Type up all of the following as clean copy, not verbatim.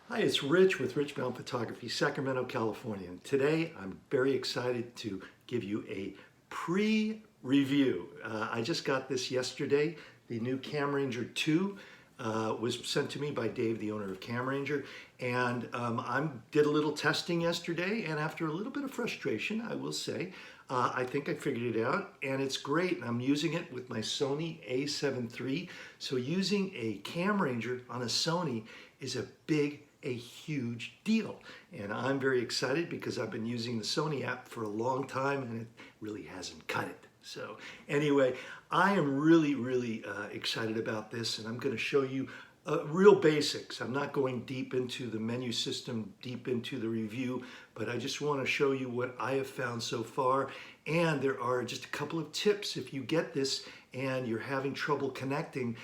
Hi, it's Rich with Richbound Photography, Sacramento, California. And today I'm very excited to give you a pre-review. I just got this yesterday. The new CamRanger 2 was sent to me by Dave, the owner of CamRanger. And I did a little testing yesterday, and after a little bit of frustration, I will say, I think I figured it out, and it's great. I'm using it with my Sony a7 III. So using a CamRanger on a Sony is a huge deal. And I'm very excited because I've been using the Sony app for a long time and it really hasn't cut it. So anyway, I am really excited about this, and I'm going to show you real basics. I'm not going deep into the menu system, deep into the review, but I just want to show you what I have found so far. And there are just a couple of tips. If you get this and you're having trouble connecting,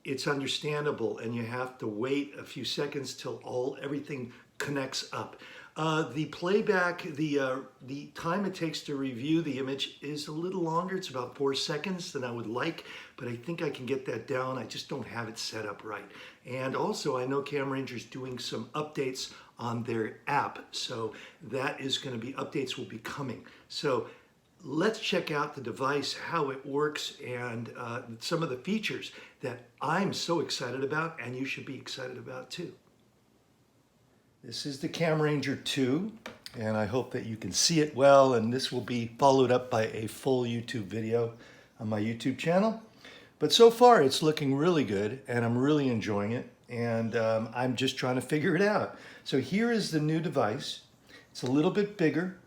it's understandable, and you have to wait a few seconds till everything connects up. The playback, the time it takes to review the image is a little longer. It's about 4 seconds than I would like, but I think I can get that down. I just don't have it set up right. And also, I know CamRanger's doing some updates on their app, so that is going to be, updates will be coming. So let's check out the device, how it works, and some of the features that I'm so excited about and you should be excited about too. This is the CamRanger 2, and I hope that you can see it well, and this will be followed up by a full YouTube video on my YouTube channel. But so far it's looking really good, and I'm really enjoying it, and I'm just trying to figure it out. So here is the new device. It's a little bit bigger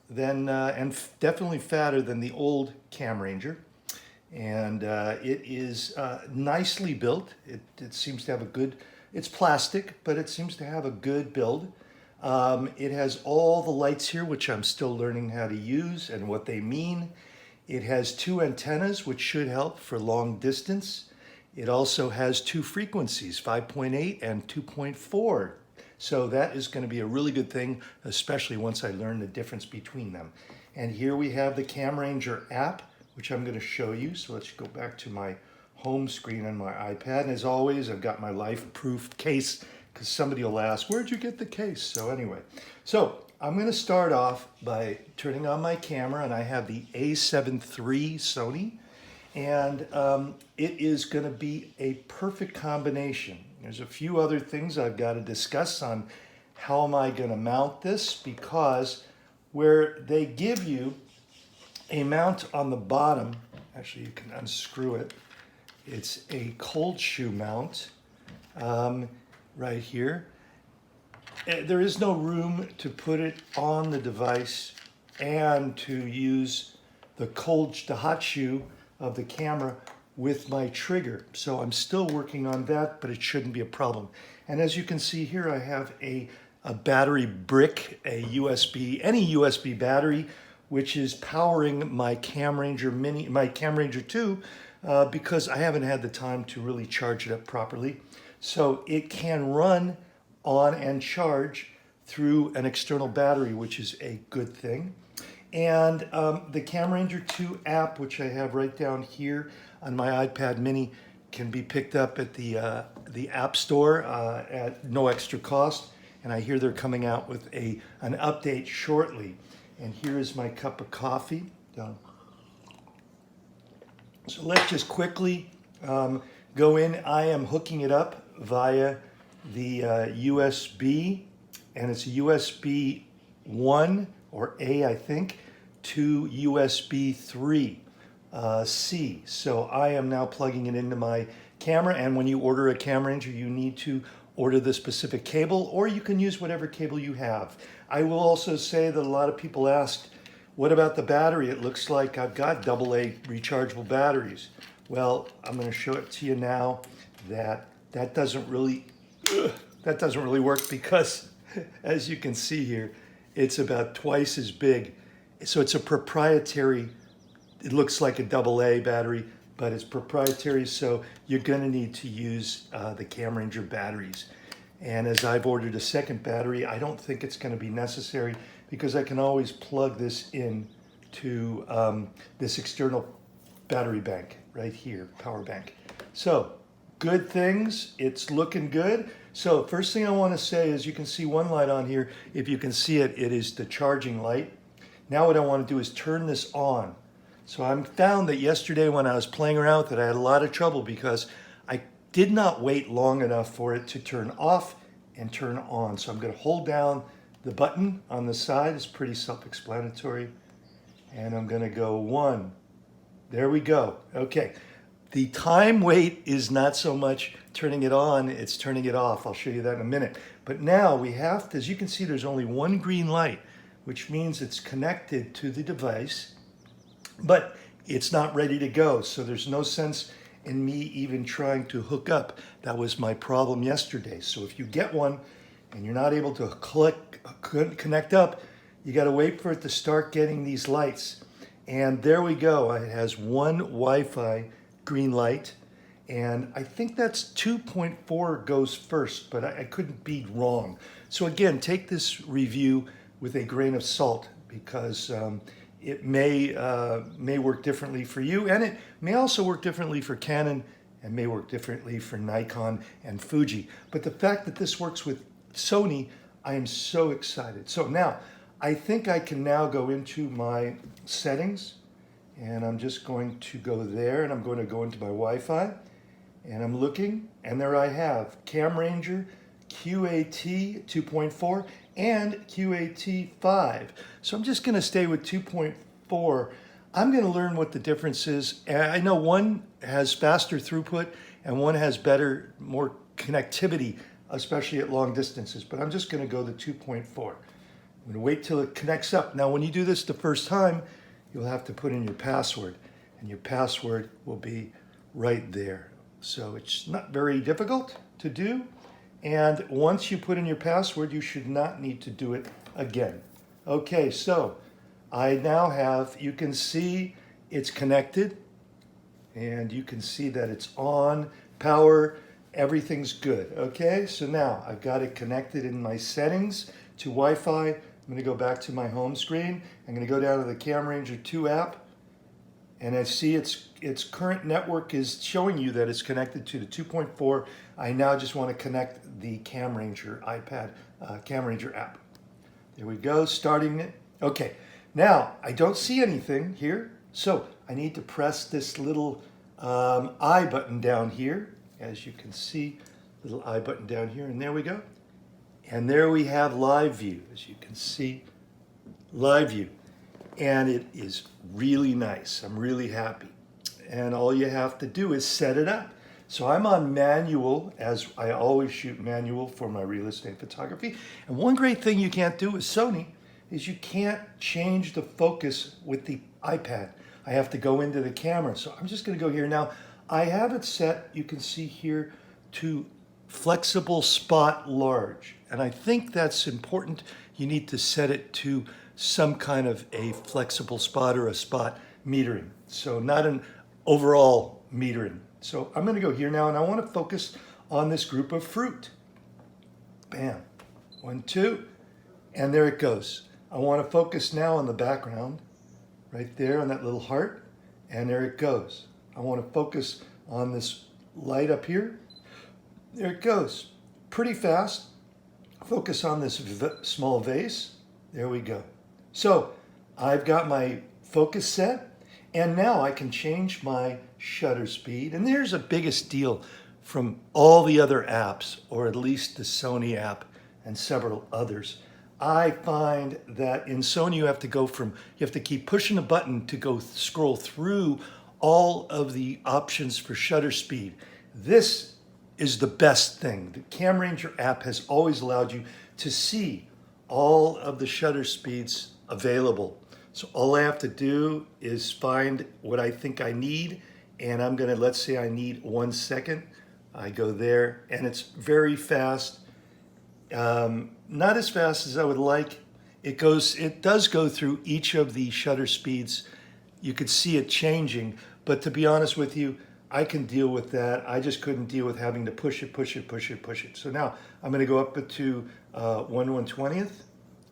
than and definitely fatter than the old CamRanger, and it is nicely built. It seems to have a good, it's plastic, but it seems to have a good build. It has all the lights here, which I'm still learning how to use and what they mean. It has 2 antennas, which should help for long distance. It also has 2 frequencies, 5.8 and 2.4. So that is going to be a really good thing, especially once I learn the difference between them. And here we have the CamRanger app, which I'm going to show you. So let's go back to my home screen on my iPad. And as always, I've got my life-proof case because somebody will ask, where'd you get the case? So anyway, so I'm going to start off by turning on my camera, and I have the a7 III Sony. And it is going to be a perfect combination. There's a few other things I've got to discuss on how am I going to mount this, because where they give you a mount on the bottom, actually you can unscrew it, it's a cold shoe mount right here. There is no room to put it on the device and to use the hot shoe of the camera with my trigger. So I'm still working on that, but it shouldn't be a problem. And as you can see here, I have a battery brick, any USB battery, which is powering my CamRanger 2, because I haven't had the time to really charge it up properly. So it can run on and charge through an external battery, which is a good thing. And the CamRanger 2 app, which I have right down here on my iPad mini, can be picked up at the App Store at no extra cost. And I hear they're coming out with an update shortly. And here is my cup of coffee. So let's just quickly go in. I am hooking it up via the USB, and it's a USB 1 or A, I think, to USB 3 C. So I am now plugging it into my camera, and when you order a CamRanger, you need to order the specific cable, or you can use whatever cable you have. I will also say that a lot of people asked, what about the battery? It looks like I've got AA rechargeable batteries. Well, I'm going to show it to you now that doesn't really work, because as you can see here, it's about twice as big. So it's a proprietary, it looks like a AA battery, but it's proprietary, so you're going to need to use the CamRanger batteries. And as I've ordered a second battery, I don't think it's going to be necessary, because I can always plug this in to this external battery bank right here, power bank. So good things, it's looking good. So first thing I want to say is you can see one light on here. If you can see it, it is the charging light. Now what I want to do is turn this on. So I found that yesterday when I was playing around with it, I had a lot of trouble because I did not wait long enough for it to turn off and turn on. So I'm going to hold down the button on the side. It's pretty self-explanatory. And I'm going to go 1. There we go. Okay. The time wait is not so much turning it on, it's turning it off. I'll show you that in a minute. But now we have to, as you can see, there's only one green light, which means it's connected to the device, but it's not ready to go. So there's no sense in me even trying to hook up. That was my problem yesterday. So if you get one and you're not able to connect up, you got to wait for it to start getting these lights. And there we go. It has one Wi-Fi green light, and I think that's 2.4 goes first, but I couldn't be wrong. So again, take this review with a grain of salt, because it may work differently for you, and it may also work differently for Canon, and may work differently for Nikon and Fuji. But the fact that this works with Sony, I am so excited. So now, I think I can now go into my settings, and I'm just going to go there, and I'm going to go into my Wi-Fi, and I'm looking, and there I have CamRanger QAT 2.4 and QAT 5. So I'm just going to stay with 2.4. I'm going to learn what the difference is. I know one has faster throughput and one has better, more connectivity, especially at long distances, but I'm just going to go to 2.4. I'm going to wait till it connects up. Now, when you do this the first time, you'll have to put in your password, and your password will be right there. So it's not very difficult to do. And once you put in your password, you should not need to do it again. Okay, so I now have, you can see it's connected, and you can see that it's on, power, everything's good. Okay, so now I've got it connected in my settings to Wi-Fi. I'm going to go back to my home screen. I'm going to go down to the CamRanger 2 app, and I see its current network is showing you that it's connected to the 2.4. I now just want to connect the CamRanger iPad, CamRanger app. There we go, starting it. Okay, now I don't see anything here, so I need to press this little I button down here. As you can see, little I button down here, and there we go. And there we have live view, as you can see, live view. And it is really nice. I'm really happy. And all you have to do is set it up. So I'm on manual, as I always shoot manual for my real estate photography. And one great thing you can't do with Sony is you can't change the focus with the iPad. I have to go into the camera. So I'm just going to go here. Now, I have it set, you can see here, to flexible spot large. And I think that's important. You need to set it to some kind of a flexible spot or a spot metering. So not an overall metering. So I'm going to go here now, and I want to focus on this group of fruit. Bam. 1, 2. And there it goes. I want to focus now on the background, right there on that little heart. And there it goes. I want to focus on this light up here. There it goes. Pretty fast. Focus on this small vase. There we go. So I've got my focus set, and now I can change my shutter speed. And there's a biggest deal from all the other apps, or at least the Sony app and several others. I find that in Sony you have to keep pushing a button to go scroll through all of the options for shutter speed. This is the best thing. The CamRanger app has always allowed you to see all of the shutter speeds available. So all I have to do is find what I think I need, and I'm gonna, let's say I need 1 second. I go there, and it's very fast. Not as fast as I would like. It does go through each of the shutter speeds. You could see it changing, but to be honest with you, I can deal with that. I just couldn't deal with having to push it. So now I'm gonna go up to 1/120th.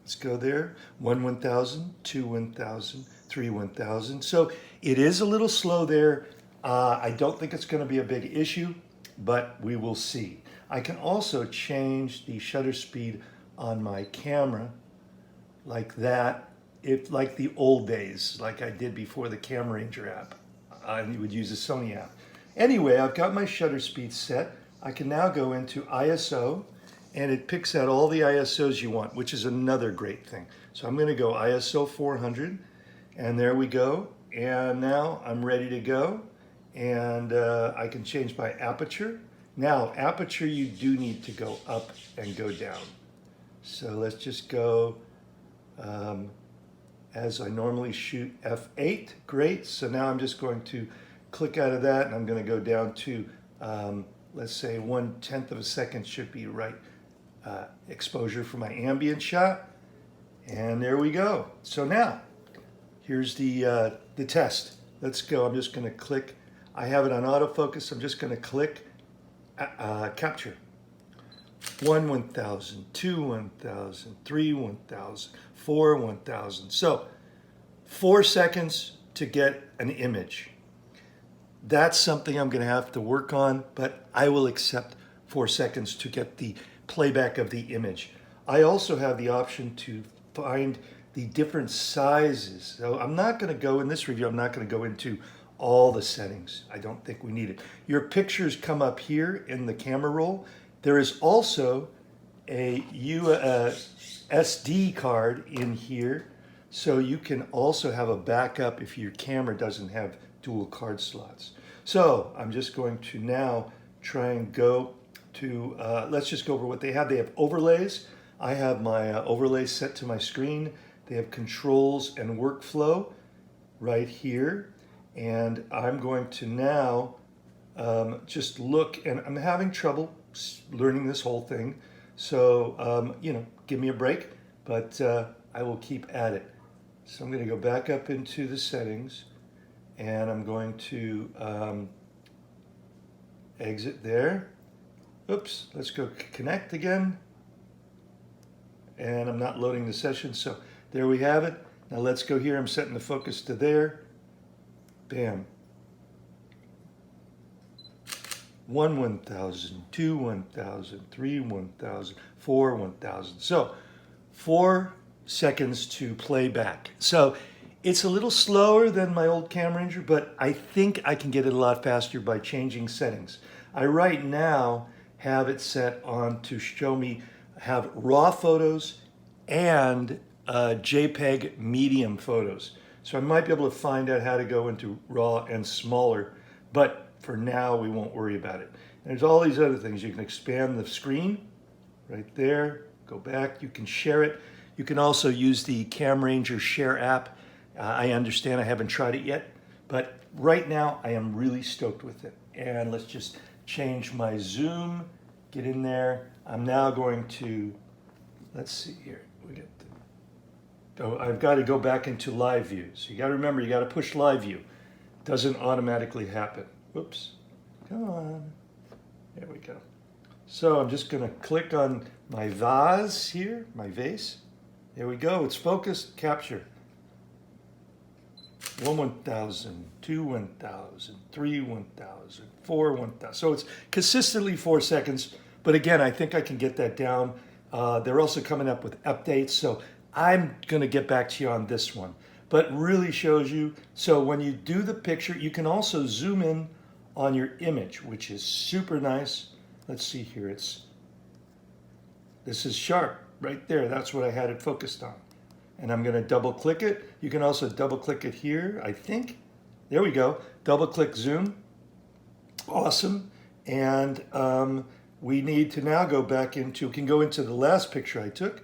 Let's go there. 1/1000, 2/1000, 3/1000. So it is a little slow there. I don't think it's going to be a big issue, but we will see. I can also change the shutter speed on my camera like that, like the old days, like I did before the CamRanger app. I would use the Sony app. Anyway, I've got my shutter speed set. I can now go into ISO, and it picks out all the ISOs you want, which is another great thing. So I'm going to go ISO 400, and there we go. And now I'm ready to go, and I can change my aperture. Now, aperture, you do need to go up and go down. So let's just go as I normally shoot f8. Great. So now I'm just going to click out of that, and I'm going to go down to, let's say 1/10 of a second should be right exposure for my ambient shot. And there we go. So now, here's the test. Let's go. I'm just going to click. I have it on autofocus. I'm just going to click capture. 1 1000, 2 1000, 3 1000, 4 1000. So 4 seconds to get an image. That's something I'm going to have to work on, but I will accept 4 seconds to get the playback of the image. I also have the option to find the different sizes. So I'm not going to go, in this review, I'm not going to go into all the settings. I don't think we need it. Your pictures come up here in the camera roll. There is also a SD card in here, so you can also have a backup if your camera doesn't have dual card slots. So I'm just going to now try and go to, let's just go over what they have. They have overlays. I have my overlays set to my screen. They have controls and workflow right here. And I'm going to now just look, and I'm having trouble learning this whole thing. So, you know, give me a break, but I will keep at it. So I'm going to go back up into the settings, and I'm going to exit there. Oops, let's go connect again. And I'm not loading the session, so there we have it. Now let's go here. I'm setting the focus to there. Bam. 1 1000, 2 1000, 3 1000, 4 1000. So 4 seconds to play back. So it's a little slower than my old CamRanger, but I think I can get it a lot faster by changing settings. I right now have it set on to show me, have RAW photos and JPEG medium photos. So I might be able to find out how to go into RAW and smaller, but for now we won't worry about it. There's all these other things. You can expand the screen right there, go back, you can share it. You can also use the CamRanger Share app. I understand I haven't tried it yet, but right now I am really stoked with it. And let's just change my zoom, get in there. I'm now going to, let's see here, we get the, oh, I've got to go back into live view. So you got to remember, you got to push live view. It doesn't automatically happen. Whoops, come on. There we go. So I'm just going to click on my vase here, my vase. There we go, it's focused, capture. 1 1000, 2 1000, 3 1000, 4 1000. So it's consistently 4 seconds, but again, I think I can get that down. They're also coming up with updates, so I'm gonna get back to you on this one. But really shows you, so when you do the picture, you can also zoom in on your image, which is super nice. Let's see here, this is sharp right there. That's what I had it focused on. And I'm going to double click it. You can also double click it here, I think. There we go. Double click zoom. Awesome. And we need to now go back into, we can go into the last picture I took.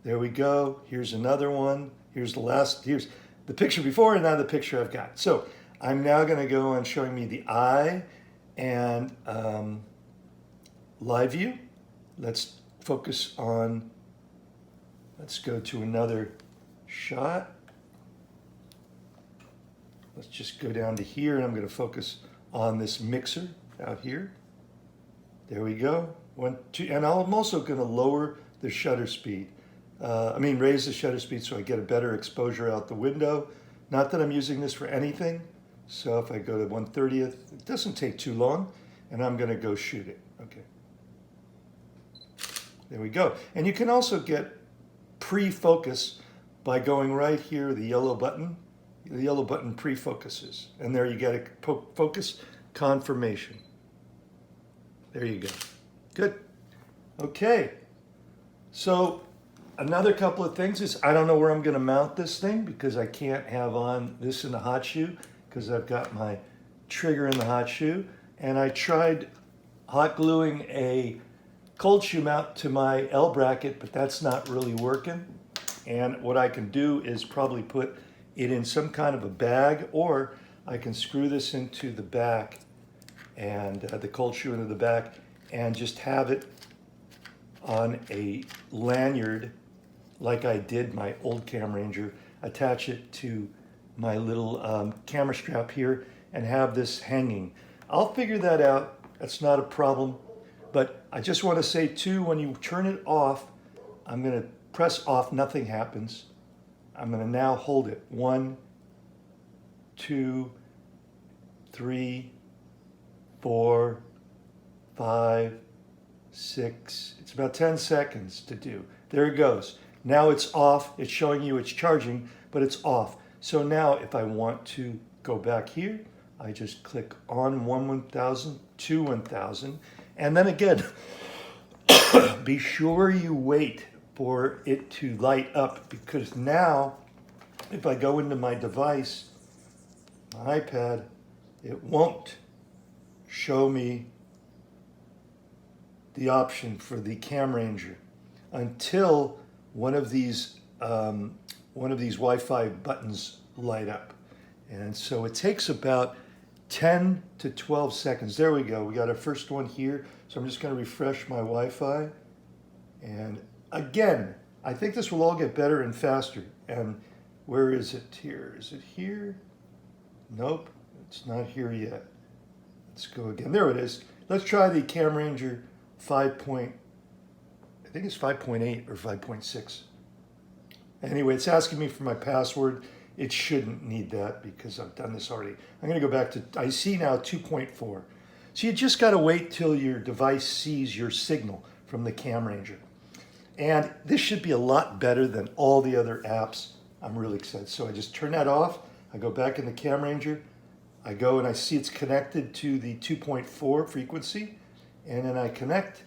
There we go. Here's another one. Here's the picture before and now the picture I've got. So I'm now going to go on showing me the eye and live view. Let's focus on, let's go to another shot. Let's just go down to here, and I'm going to focus on this mixer out here. There we go. 1, 2, and I'm also going to lower the shutter speed. Raise the shutter speed so I get a better exposure out the window. Not that I'm using this for anything. So if I go to 1/30th, it doesn't take too long, and I'm going to go shoot it. Okay. There we go. And you can also get pre-focus by going right here, the yellow button. The yellow button pre-focuses. And there you get a focus confirmation. There you go. Good. Okay. So another couple of things is I don't know where I'm going to mount this thing because I can't have on this in the hot shoe because I've got my trigger in the hot shoe. And I tried hot gluing a cold shoe mount to my L bracket, but that's not really working. And what I can do is probably put it in some kind of a bag, or I can screw this into the back and the cold shoe into the back and just have it on a lanyard like I did my old CamRanger, attach it to my little camera strap here and have this hanging. I'll figure that out. That's not a problem. But I just want to say too, when you turn it off, I'm going to press off, nothing happens. I'm going to now hold it. 1, 2, 3, 4, 5, 6. It's about 10 seconds to do. There it goes. Now it's off. It's showing you it's charging, but it's off. So now if I want to go back here, I just click on 1000 to 1000. And then again, be sure you wait for it to light up, because now if I go into my device, my iPad, it won't show me the option for the CamRanger until one of these Wi-Fi buttons light up. And so it takes about 10 to 12 seconds. There we go. We got our first one here. So I'm just going to refresh my Wi-Fi. And again, I think this will all get better and faster. And where is it here? Is it here? Nope, it's not here yet. Let's go again. There it is. Let's try the CamRanger 5. I think it's 5.8 or 5.6. Anyway, it's asking me for my password. It shouldn't need that because I've done this already. I'm going to go back to, I see now 2.4. So you just got to wait till your device sees your signal from the CamRanger. And this should be a lot better than all the other apps. I'm really excited. So I just turn that off. I go back in the CamRanger. I go and I see it's connected to the 2.4 frequency. And then I connect.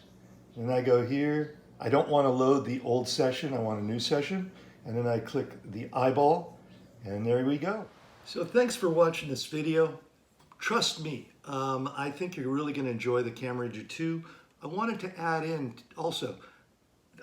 And I go here. I don't want to load the old session. I want a new session. And then I click the eyeball. And there we go. So thanks for watching this video. Trust me, I think you're really going to enjoy the CamRanger 2. I wanted to add in also,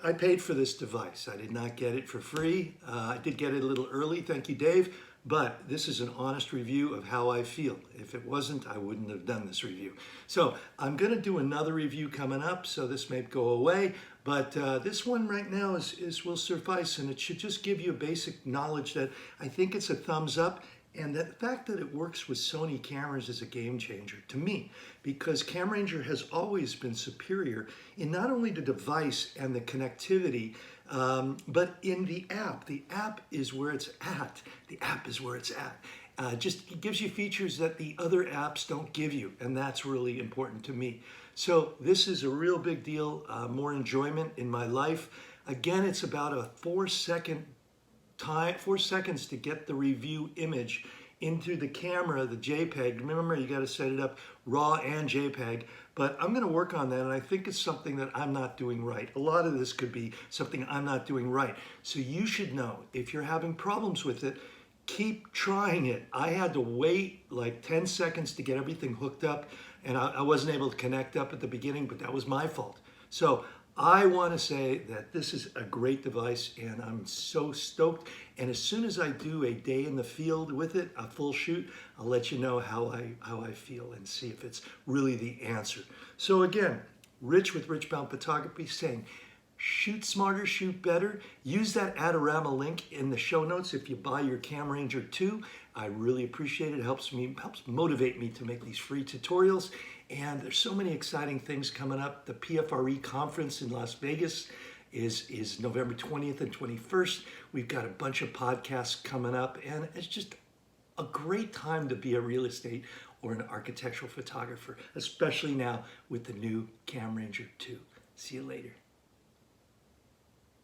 I paid for this device. I did not get it for free. I did get it a little early, thank you, Dave. But this is an honest review of how I feel. If it wasn't, I wouldn't have done this review. So I'm going to do another review coming up, so this may go away. But this one right now will suffice, and it should just give you a basic knowledge that I think it's a thumbs up. And the fact that it works with Sony cameras is a game changer to me, because CamRanger has always been superior in not only the device and the connectivity, but in the app. The app is where it's at. The app is where it's at. Just it gives you features that the other apps don't give you, and that's really important to me. So this is a real big deal, more enjoyment in my life. Again, it's about a 4 seconds to get the review image into the camera, the JPEG. Remember, you got to set it up RAW and JPEG, but I'm going to work on that, and I think it's something that I'm not doing right. A lot of this could be something I'm not doing right. So you should know, if you're having problems with it, keep trying it. I had to wait like 10 seconds to get everything hooked up, and I wasn't able to connect up at the beginning, but that was my fault. So I want to say that this is a great device, and I'm so stoked. And as soon as I do a day in the field with it, a full shoot, I'll let you know how I feel and see if it's really the answer. So again, Rich with Richbound Photography saying, shoot smarter, shoot better. Use that Adorama link in the show notes if you buy your CamRanger 2. I really appreciate it. It helps motivate me to make these free tutorials. And there's so many exciting things coming up. The PFRE conference in Las Vegas is November 20th and 21st. We've got a bunch of podcasts coming up, and it's just a great time to be a real estate or an architectural photographer, especially now with the new CamRanger 2. See you later.